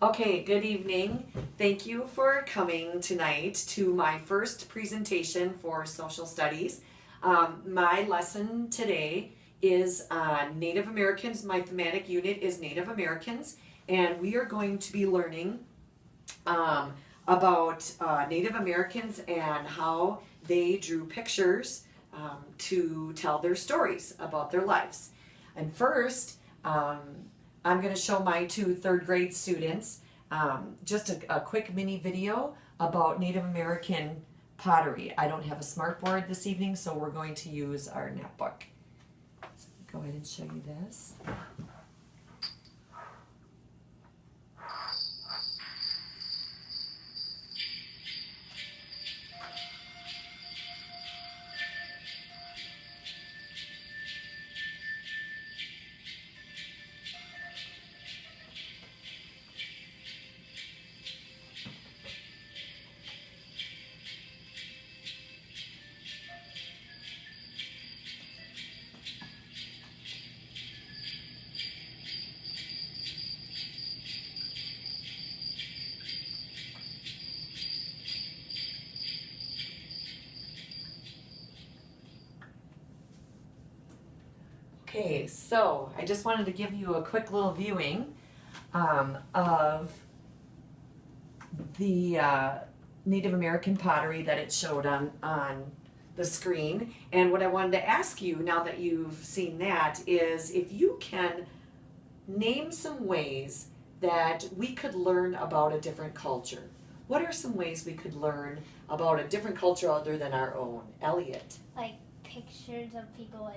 Okay, good evening. Thank you for coming tonight to my first presentation for social studies. My lesson today is Native Americans. My thematic unit is Native Americans, and we are going to be learning about Native Americans and how they drew pictures to tell their stories about their lives. And first, I'm going to show my two third grade students just a quick mini video about Native American pottery. I don't have a smart board this evening, so we're going to use our netbook. So go ahead and show you this. Okay, so I just wanted to give you a quick little viewing of the Native American pottery that it showed on the screen. And what I wanted to ask you, now that you've seen that, is if you can name some ways that we could learn about a different culture. What are some ways we could learn about a different culture other than our own? Elliot. Like pictures of people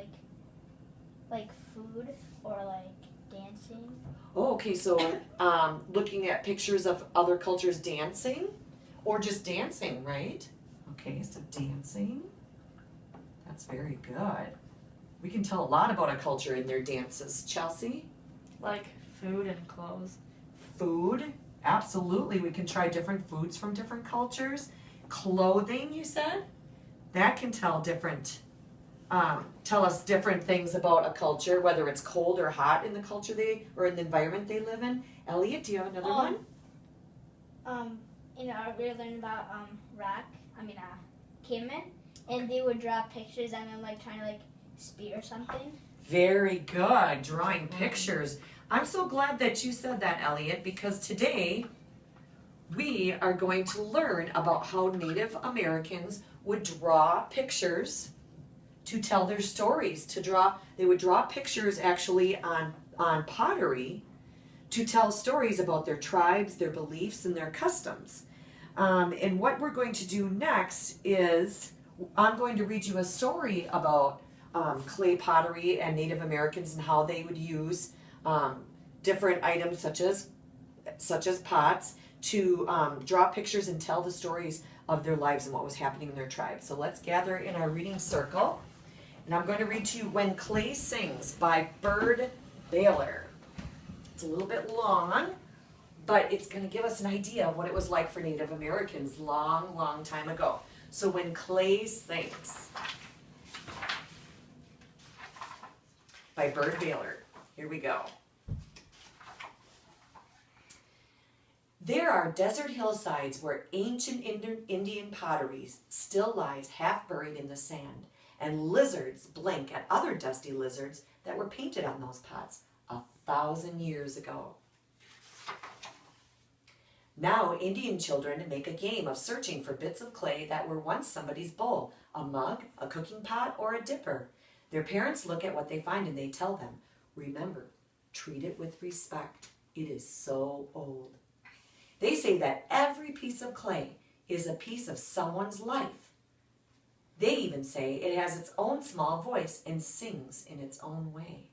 like food or like dancing. Oh, okay, so looking at pictures of other cultures dancing, or just dancing, right? Okay, so dancing. That's very good. We can tell a lot about a culture in their dances. Chelsea? Like food and clothes. Food, absolutely. We can try different foods from different cultures. Clothing, you said? That can tell us different things about a culture, whether it's cold or hot in the culture or in the environment they live in. Elliot, do you have another one? We learned about cavemen, and they would draw pictures and then like trying to like spear something. Very good, drawing pictures. I'm so glad that you said that, Elliot, because today we are going to learn about how Native Americans would draw pictures to tell their stories. They would draw pictures actually on pottery to tell stories about their tribes, their beliefs, and their customs. And what we're going to do next is I'm going to read you a story about clay pottery and Native Americans and how they would use different items such as pots to draw pictures and tell the stories of their lives and what was happening in their tribe. So let's gather in our reading circle. And I'm going to read to you When Clay Sings by Bird Baylor. It's a little bit long, but it's going to give us an idea of what it was like for Native Americans long, long time ago. So When Clay Sings by Bird Baylor. Here we go. There are desert hillsides where ancient Indian pottery still lies half buried in the sand, and lizards blink at other dusty lizards that were painted on those pots 1,000 years ago. Now Indian children make a game of searching for bits of clay that were once somebody's bowl, a mug, a cooking pot, or a dipper. Their parents look at what they find and they tell them, remember, treat it with respect. It is so old. They say that every piece of clay is a piece of someone's life. They even say it has its own small voice and sings in its own way.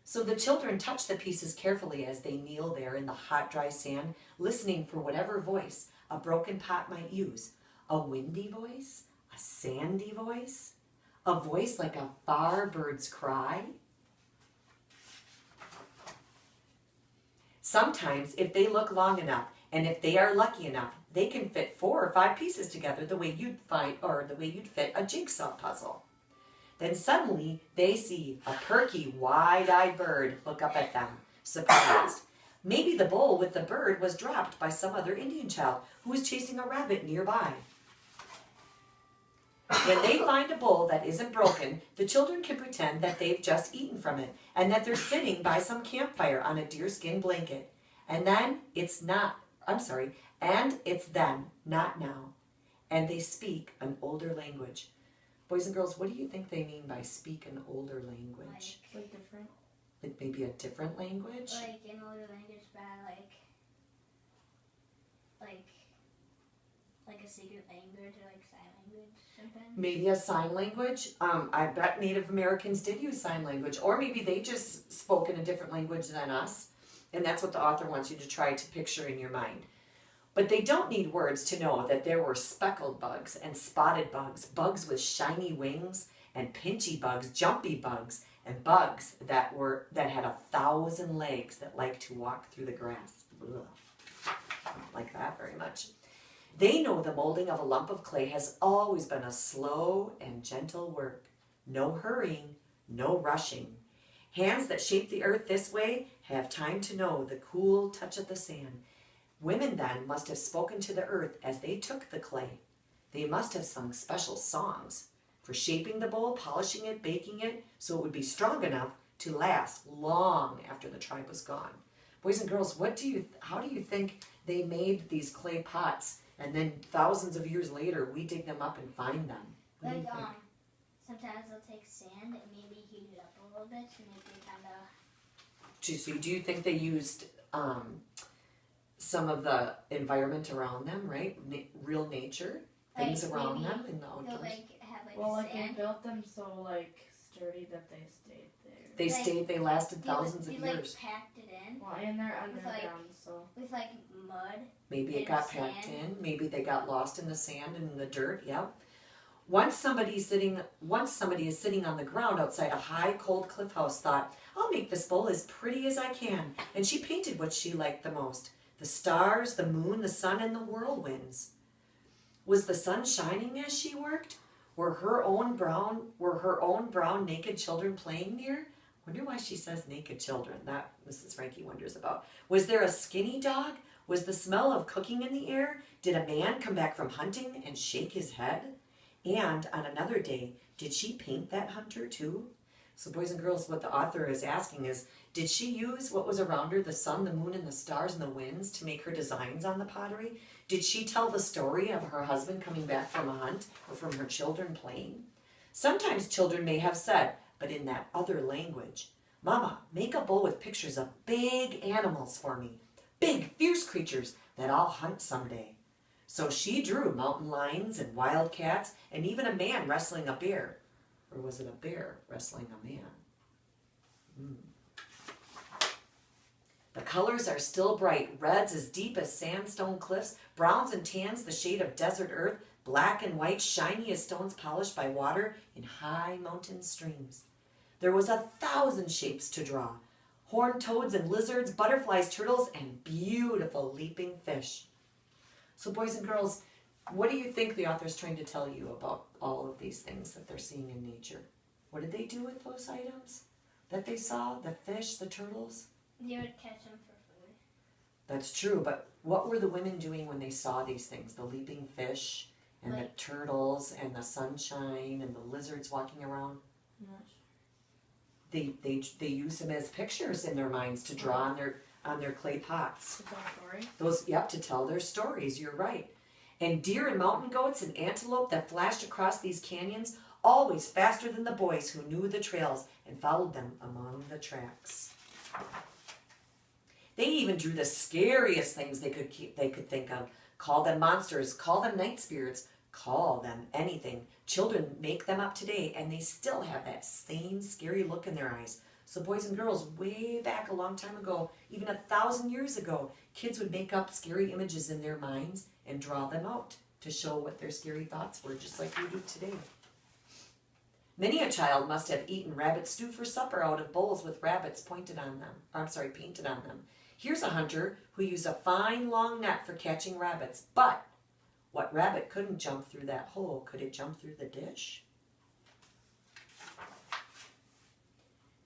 So the children touch the pieces carefully as they kneel there in the hot, dry sand, listening for whatever voice a broken pot might use. A windy voice, a sandy voice, a voice like a far bird's cry. Sometimes, if they look long enough, and if they are lucky enough, they can fit 4 or 5 pieces together the way you'd fit a jigsaw puzzle. Then suddenly they see a perky, wide-eyed bird look up at them, surprised. Maybe the bowl with the bird was dropped by some other Indian child who was chasing a rabbit nearby. When they find a bowl that isn't broken, the children can pretend that they've just eaten from it and that they're sitting by some campfire on a deerskin blanket. And then it's then, not now. And they speak an older language. Boys and girls, what do you think they mean by speak an older language? Like different. Like maybe a different language? Like an older language by like a secret language or like sign language something. Maybe a sign language. I bet Native Americans did use sign language, or maybe they just spoke in a different language than us, and that's what the author wants you to try to picture in your mind. But they don't need words to know that there were speckled bugs and spotted bugs, bugs with shiny wings, and pinchy bugs, jumpy bugs, and bugs that had 1,000 legs that like to walk through the grass. Ugh. I don't like that very much. They know the molding of a lump of clay has always been a slow and gentle work. No hurrying, no rushing. Hands that shape the earth this way have time to know the cool touch of the sand. Women then must have spoken to the earth as they took the clay. They must have sung special songs for shaping the bowl, polishing it, baking it, so it would be strong enough to last long after the tribe was gone. Boys and girls, how do you think they made these clay pots? And then thousands of years later, we dig them up and find them. What do you think? Sometimes they'll take sand and maybe heat it up a little bit to make it kind of. So do you think they used some of the environment around them, right? Real nature, things around them in the outdoors. They built them so sturdy that they stayed there. They lasted thousands of years. They packed it in. Well, and they're underground, so. With mud. Maybe it got packed in. Maybe they got lost in the sand and in the dirt. Yep. Once somebody is sitting on the ground outside a high, cold cliff house, thought, "I'll make this bowl as pretty as I can." And she painted what she liked the most: the stars, the moon, the sun, and the whirlwinds. Was the sun shining as she worked? Were her own brown naked children playing near? Wonder why she says naked children. That Mrs. Franke wonders about. Was there a skinny dog? Was the smell of cooking in the air? Did a man come back from hunting and shake his head? And on another day, did she paint that hunter too? So boys and girls, what the author is asking is, did she use what was around her, the sun, the moon, and the stars and the winds, to make her designs on the pottery? Did she tell the story of her husband coming back from a hunt or from her children playing? Sometimes children may have said, but in that other language, "Mama, make a bowl with pictures of big animals for me. Big, fierce creatures that I'll hunt someday." So she drew mountain lions and wildcats and even a man wrestling a bear. Or was it a bear wrestling a man? The colors are still bright, reds as deep as sandstone cliffs, browns and tans the shade of desert earth, black and white, shiny as stones polished by water in high mountain streams. There was 1,000 shapes to draw: horned toads and lizards, butterflies, turtles, and beautiful leaping fish. So boys and girls, what do you think the author's trying to tell you about all of these things that they're seeing in nature? What did they do with those items that they saw? The fish, the turtles? They would catch them for food. That's true, but what were the women doing when they saw these things? The leaping fish and the turtles and the sunshine and the lizards walking around? I'm not sure. They use them as pictures in their minds to draw on their clay pots. To tell a story? To tell their stories, you're right. And deer and mountain goats and antelope that flashed across these canyons, always faster than the boys who knew the trails and followed them among the tracks. They even drew the scariest things they could think of. Call them monsters, call them night spirits, call them anything. Children make them up today and they still have that same scary look in their eyes. So boys and girls, way back a long time ago, even 1,000 years ago, kids would make up scary images in their minds and draw them out to show what their scary thoughts were, just like we do today. Many a child must have eaten rabbit stew for supper out of bowls with rabbits painted on them. Here's a hunter who used a fine long net for catching rabbits, but what rabbit couldn't jump through that hole? Could it jump through the dish?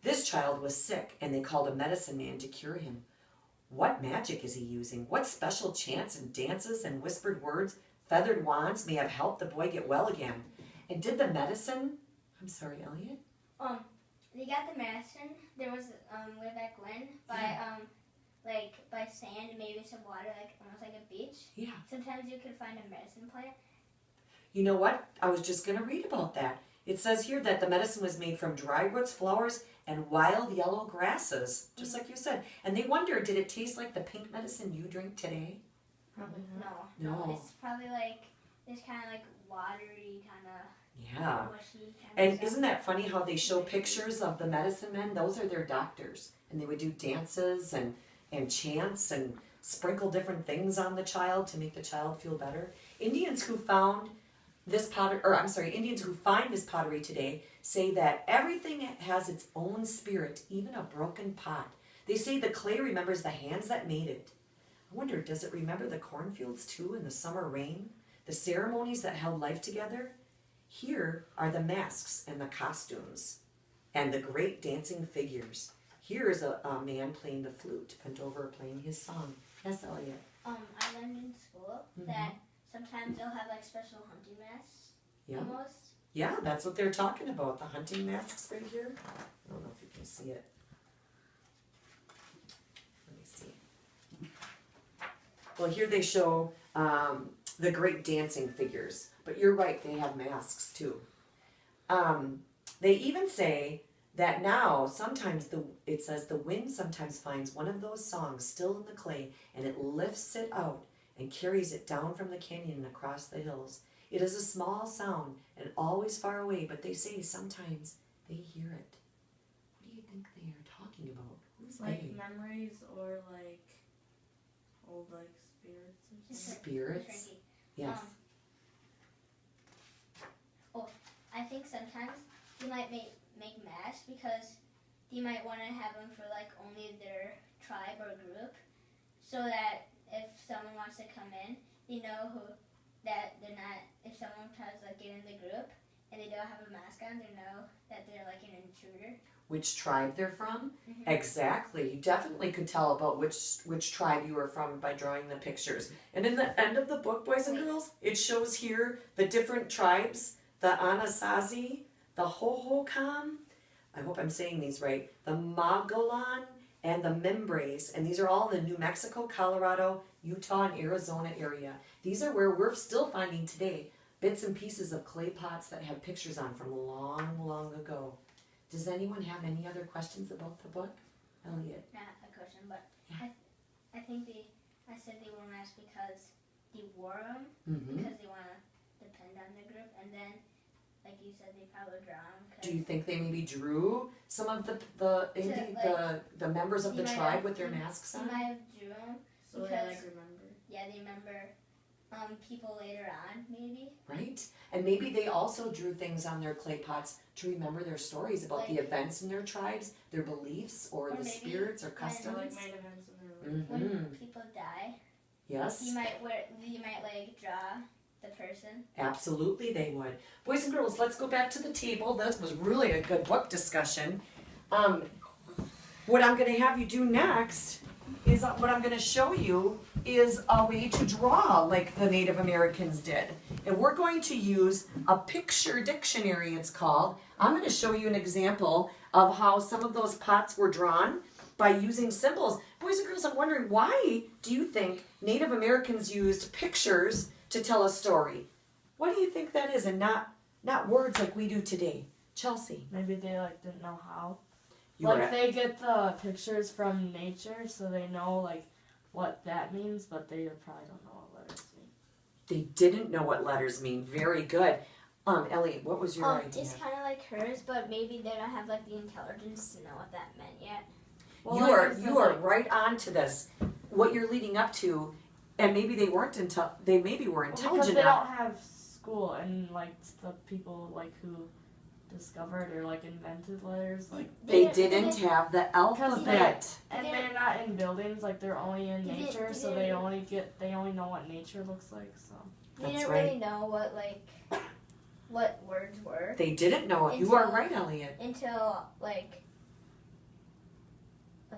This child was sick, and they called a medicine man to cure him. What magic is he using? What special chants and dances and whispered words, feathered wands may have helped the boy get well again? And did the medicine, I'm sorry, Elliot? They got the medicine. There was way back when by sand, maybe some water, like almost like a beach. Yeah. Sometimes you could find a medicine plant. You know what? I was just going to read about that. It says here that the medicine was made from dry roots, flowers, and wild yellow grasses, just like you said. And they wonder, did it taste like the pink medicine you drink today? Probably not. No. No. It's probably like this kind of like watery kind of. Yeah. Mushy kind And of stuff. isn't that funny how they show pictures of the medicine men? Those are their doctors. And they would do dances and chants and sprinkle different things on the child to make the child feel better. Indians who find this pottery today say that everything has its own spirit, even a broken pot. They say the clay remembers the hands that made it. I wonder, does it remember the cornfields too and the summer rain? The ceremonies that held life together? Here are the masks and the costumes and the great dancing figures. Here is a man playing the flute, bent over playing his song. Yes, Elliot? I learned in school that sometimes they'll have like special hunting masks. Yeah. Almost. Yeah, that's what they're talking about, the hunting masks right here. I don't know if you can see it. Let me see. Well, here they show the great dancing figures. But you're right, they have masks too. They even say that now sometimes it says the wind sometimes finds one of those songs still in the clay and it lifts it out and carries it down from the canyon and across the hills. It is a small sound and always far away, but they say sometimes they hear it. What do you think they are talking about? Who's Like they? memories or like old like spirits or something. Spirits? Yes. I think sometimes you might make masks because you might want to have them for like only their tribe or group, so that if someone wants to come in, you know that they're not. If someone tries to like get in the group and they don't have a mask on, they know that they're like an intruder. Which tribe they're from? Mm-hmm. Exactly. You definitely could tell about which tribe you were from by drawing the pictures. And in the end of the book, boys and girls, it shows here the different tribes, the Anasazi, the Hohokam, I hope I'm saying these right, the Mogollon, and the Mimbres. And these are all in the New Mexico, Colorado, Utah, and Arizona area. These are where we're still finding today bits and pieces of clay pots that have pictures on from long, long ago. Does anyone have any other questions about the book? Elliot? Not a question, but Yeah. I think I said they wore masks because they wore them Mm-hmm. because they want to depend on the group, and then, like you said, they probably draw them. Do you think they maybe drew some of the members of the tribe with their masks They on? might have drew them. So they like remember. Yeah, they remember people later on, maybe. Right? And maybe they also drew things on their clay pots to remember their stories about the events in their tribes, their beliefs, or the maybe spirits or So customs. like made events in their life. When people die, Yes, you might like draw the person. absolutely they would. Boys and girls, let's go back to the table. This was really a good book discussion. What I'm going to have you do next is what I'm going to show you is a way to draw like the Native Americans did. And we're going to use a picture dictionary, it's called. I'm going to show you an example of how some of those pots were drawn by using symbols. Boys and girls, I'm wondering, why do you think Native Americans used pictures to tell a story? What do you think that is, and not words like we do today? Chelsea. Maybe they like didn't know how. You were Like they get the pictures from nature, so they know like what that means, but they probably don't know what letters mean. They didn't know what letters mean. Very good. Elliot, what was your idea? It's kind of like hers, but maybe they don't have like the intelligence to know what that meant yet. Well, you are right on to this. What you're leading up to, and maybe they weren't they maybe were because intelligent they enough. don't have school, and like the people like who discovered or like invented letters, like They didn't have the alphabet. and they're not in buildings, like they're only in They nature, didn't- so they only know what nature looks like. So They That's didn't right. really know what words were They didn't know it. You are right, Elliot. until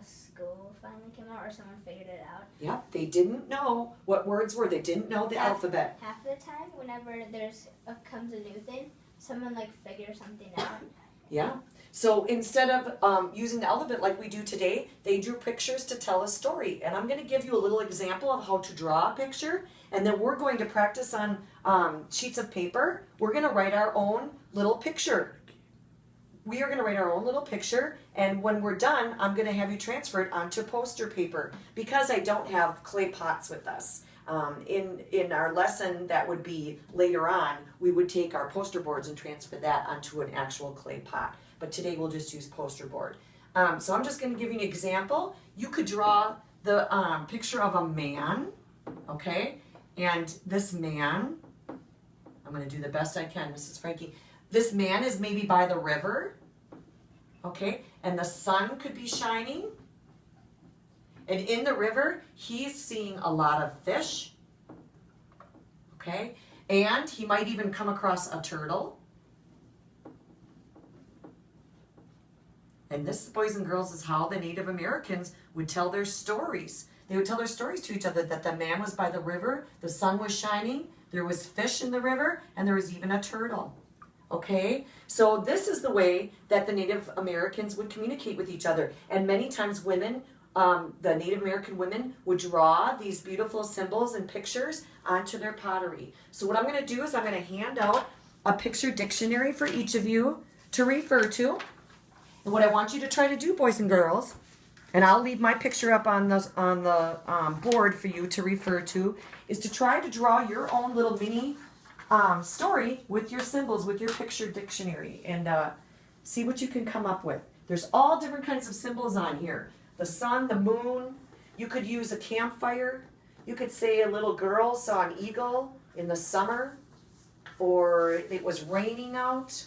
a school finally came out or someone figured it out. Yep, they didn't know what words were. They didn't know the alphabet. Half of the time, whenever comes a new thing, someone like figures something out. Yeah. So instead of using the alphabet like we do today, they drew pictures to tell a story. And I'm going to give you a little example of how to draw a picture. And then we're going to practice on sheets of paper. We're going to write our own little picture. We are going to write our own little picture. And when we're done, I'm going to have you transfer it onto poster paper. Because I don't have clay pots with us. In our lesson that would be later on, we would take our poster boards and transfer that onto an actual clay pot. But today we'll just use poster board. So I'm just going to give you an example. You could draw the picture of a man, okay? And this man, I'm going to do the best I can, Mrs. Franke. This man is maybe by the river, okay? And the sun could be shining. And in the river, he's seeing a lot of fish, okay? And he might even come across a turtle. And this, boys and girls, is how the Native Americans would tell their stories. They would tell their stories to each other that the man was by the river, the sun was shining, there was fish in the river, and there was even a turtle. Okay? So this is the way that the Native Americans would communicate with each other. And many times women, the Native American women, would draw these beautiful symbols and pictures onto their pottery. So what I'm going to do is I'm going to hand out a picture dictionary for each of you to refer to. And what I want you to try to do, boys and girls, and I'll leave my picture up on the board for you to refer to, is to try to draw your own little mini story with your symbols, with your picture dictionary, and see what you can come up with. There's all different kinds of symbols on here. The sun, the moon. You could use a campfire. You could say a little girl saw an eagle in the summer, or it was raining out.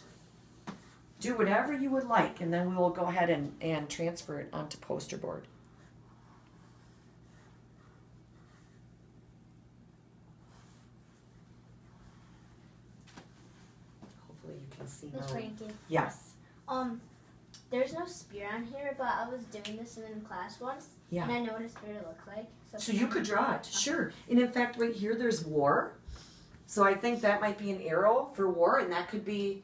Do whatever you would like, and then we will go ahead and transfer it onto poster board. Hopefully you can see Miss now. Frankie. Yes. There's no spear on here, but I was doing this in class once, Yeah. and I know what a spear looks like. So you could draw it, sure. And in fact, right here there's war. So I think that might be an arrow for war, and that could be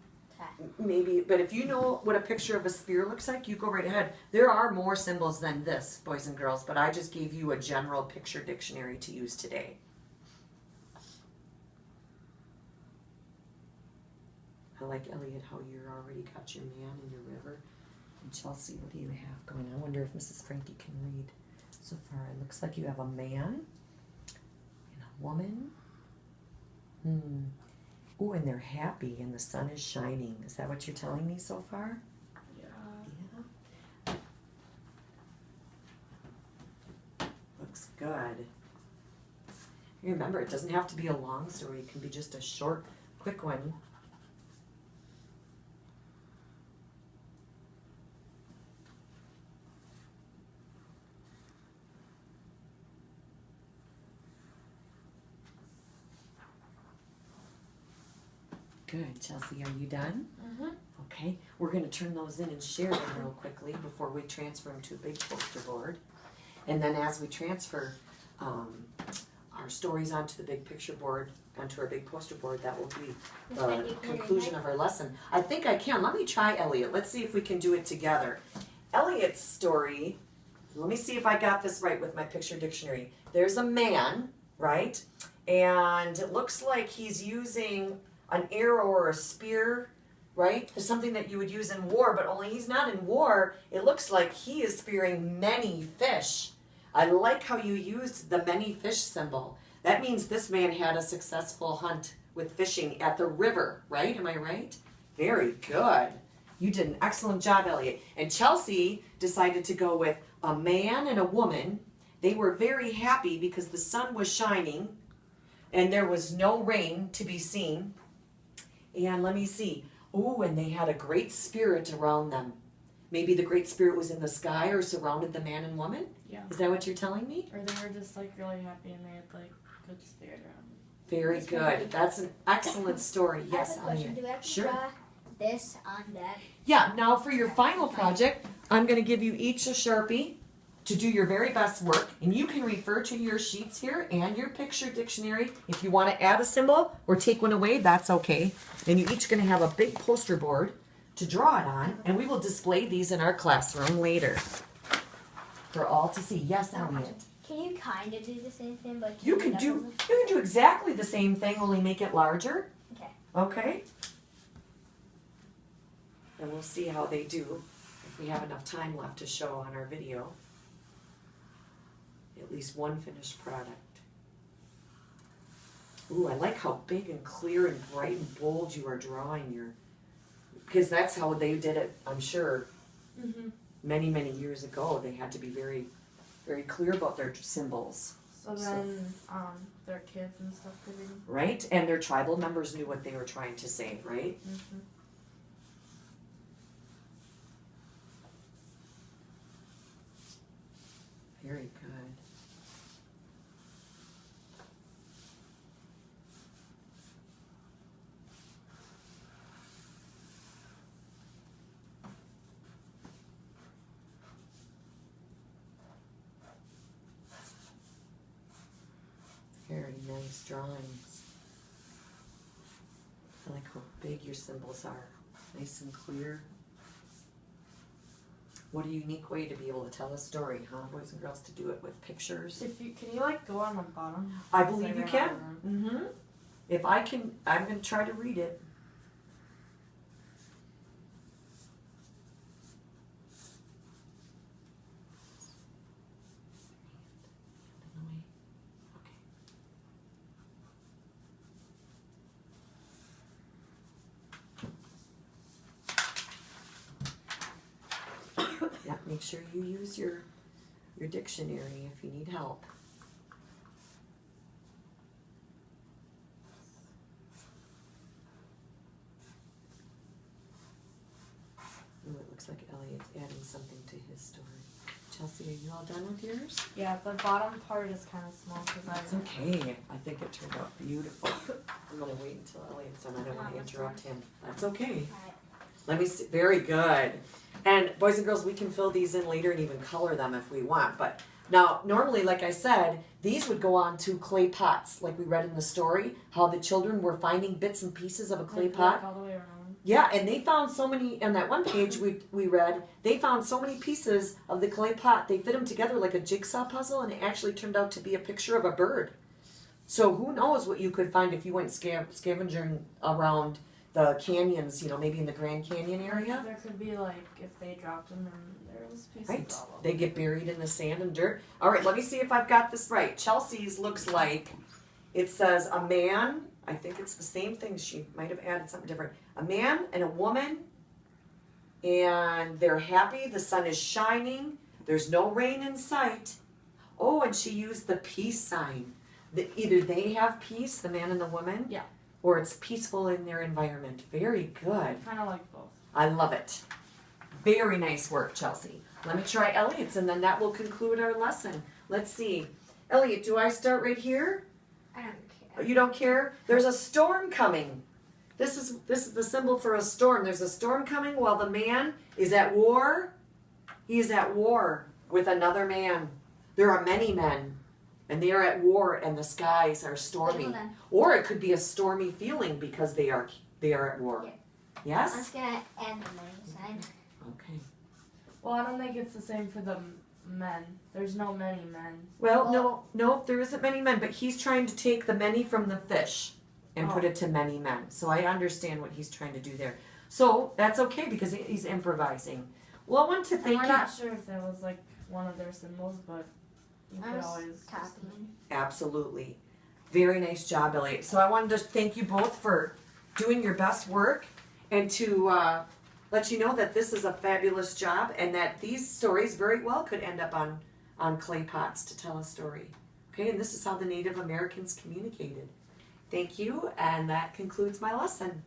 maybe, but if you know what a picture of a spear looks like, you go right ahead. There are more symbols than this, boys and girls, but I just gave you a general picture dictionary to use today. I like, Elliot, how you're already got your man and your river. And Chelsea, what do you have going on? I wonder if Mrs. Franke can read. So far, it looks like you have a man and a woman. Oh, and they're happy and the sun is shining. Is that what you're telling me so far? Yeah. Looks good. Remember, it doesn't have to be a long story. It can be just a short, quick one. Good. Chelsea, are you done? Mm-hmm. Okay. We're going to turn those in and share them real quickly before we transfer them to a big poster board. And then as we transfer our stories onto the big picture board, onto our big poster board, that will be the conclusion of our lesson. I think I can. Let me try, Elliot. Let's see if we can do it together. Elliot's story, let me see if I got this right with my picture dictionary. There's a man, right? And it looks like he's using an arrow or a spear, right? It's something that you would use in war, but only he's not in war. It looks like he is spearing many fish. I like how you used the many fish symbol. That means this man had a successful hunt with fishing at the river, right? Am I right? Very good. You did an excellent job, Elliot. And Chelsea decided to go with a man and a woman. They were very happy because the sun was shining and there was no rain to be seen. And let me see. Oh, and they had a great spirit around them. Maybe the great spirit was in the sky or surrounded the man and woman? Yeah. Is that what you're telling me? Or they were just like really happy and they had like good spirit around them. Very good. That's an excellent story. Yes, I have a question. Elliot. Do we have to Sure. draw this on that? Yeah, now for your final project, I'm going to give you each a Sharpie. to do your very best work, and you can refer to your sheets here and your picture dictionary. If you want to add a symbol or take one away, that's okay. And you're each going to have a big poster board to draw it on, and we will display these in our classroom later for all to see. Yes, Elliot? Can you kind of do the same thing, but You can do exactly the same thing, only make it larger. Okay. Okay? And we'll see how they do if we have enough time left to show on our video. At least one finished product. Ooh, I like how big and clear and bright and bold you are drawing your, because that's how they did it, I'm sure, many, many years ago. They had to be very, very clear about their symbols. So then their kids and stuff could read. Right? And their tribal members knew what they were trying to say, right? Mm-hmm. Very good. Very nice drawings. I like how big your symbols are. Nice and clear. What a unique way to be able to tell a story, huh, boys and girls, to do it with pictures. Can you like go on the bottom? I believe you can. Mm-hmm. If I can, I'm going to try to read it. Yeah, make sure you use your dictionary if you need help. Ooh, it looks like Elliot's adding something to his story. Chelsea, are you all done with yours? Yeah, the bottom part is kind of small because That's okay. I think it turned out beautiful. I'm going to wait until Elliot's done. I don't want to interrupt him. That's okay. Let me see. Very good. And boys and girls, we can fill these in later and even color them if we want. But now, normally, like I said, these would go on to clay pots, like we read in the story, how the children were finding bits and pieces of a clay pot. all the way around. Yeah, and they found so many, on that one page we read, they found so many pieces of the clay pot, they fit them together like a jigsaw puzzle, and it actually turned out to be a picture of a bird. So who knows what you could find if you went scavenging around the canyons, you know, maybe in the Grand Canyon area. There could be like, if they dropped them and there was pieces Right, all over. they get buried in the sand and dirt. All right, let me see if I've got this right. Chelsea's looks like, it says a man, I think it's the same thing, she might have added something different. A man and a woman, and they're happy, the sun is shining, there's no rain in sight. Oh, and she used the peace sign. Either they have peace, the man and the woman, Yeah. or it's peaceful in their environment. Very good. Kind of like both. I love it. Very nice work, Chelsea. Let me try Elliot's, and then that will conclude our lesson. Let's see. Elliot, do I start right here? I don't care. You don't care? There's a storm coming. This is the symbol for a storm. There's a storm coming while the man is at war. He is at war with another man. There are many men, and they are at war, and the skies are stormy. Or it could be a stormy feeling because they are at war. Yeah. Yes? I'm just gonna end the money sign. Okay. Well, I don't think it's the same for the men. There's no many men. Well, no, there isn't many men, but he's trying to take the many from the fish and put it to many men. So I understand what he's trying to do there. So that's okay because he's improvising. Well, I want to And thank we're you. not sure if that was like one of their symbols, but you I could was always copying. Absolutely. Very nice job, Elliot. So I wanted to thank you both for doing your best work and to let you know that this is a fabulous job and that these stories very well could end up on clay pots to tell a story. Okay, and this is how the Native Americans communicated. Thank you, and that concludes my lesson.